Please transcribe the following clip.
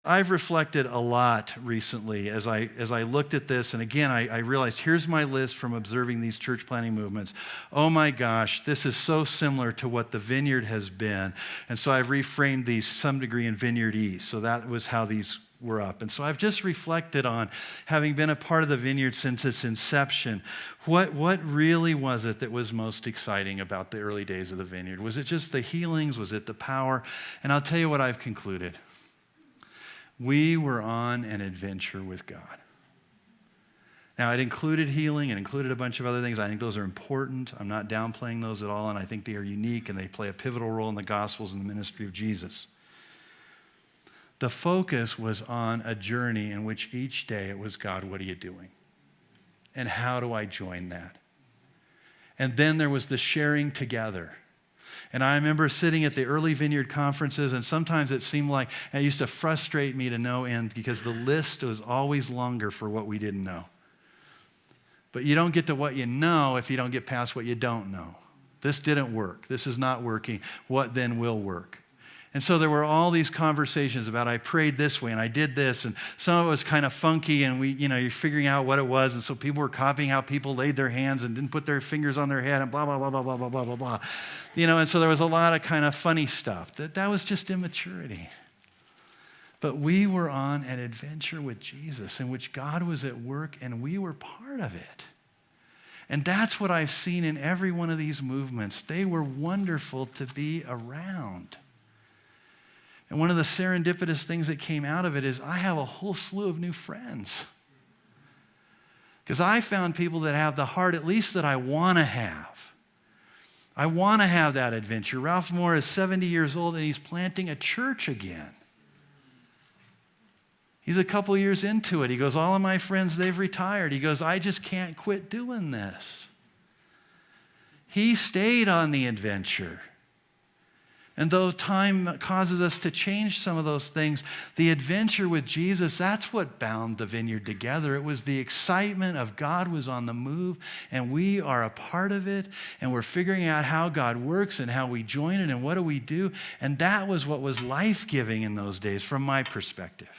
I've reflected a lot recently as I looked at this, and again, I realized here's my list from observing these church planting movements. Oh my gosh, this is so similar to what the Vineyard has been. And so I've reframed these to some degree in Vineyard East. So that was how these were up. And so I've just reflected on, having been a part of the Vineyard since its inception, what really was it that was most exciting about the early days of the Vineyard? Was it just the healings? Was it the power? And I'll tell you what I've concluded. We were on an adventure with God. Now, it included healing, it included a bunch of other things. I think those are important. I'm not downplaying those at all, and I think they are unique, and they play a pivotal role in the Gospels and the ministry of Jesus. The focus was on a journey in which each day it was, God, what are you doing? And how do I join that? And then there was the sharing together. And I remember sitting at the early Vineyard conferences, and sometimes it seemed like it used to frustrate me to no end because the list was always longer for what we didn't know. But you don't get to what you know if you don't get past what you don't know. This didn't work. This is not working. What then will work? And so there were all these conversations about, I prayed this way and I did this, and some of it was kind of funky, and you're figuring out what it was, and so people were copying how people laid their hands and didn't put their fingers on their head and blah, blah, blah, blah, blah, blah, blah, blah, blah. And so there was a lot of kind of funny stuff. That was just immaturity. But we were on an adventure with Jesus in which God was at work and we were part of it. And that's what I've seen in every one of these movements. They were wonderful to be around. And one of the serendipitous things that came out of it is I have a whole slew of new friends. Because I found people that have the heart, at least that I want to have. I want to have that adventure. Ralph Moore is 70 years old and he's planting a church again. He's a couple years into it. He goes, all of my friends, they've retired. He goes, I just can't quit doing this. He stayed on the adventure. And though time causes us to change some of those things, the adventure with Jesus, that's what bound the Vineyard together. It was the excitement of God was on the move, and we are a part of it, and we're figuring out how God works and how we join it and what do we do. And that was what was life-giving in those days from my perspective.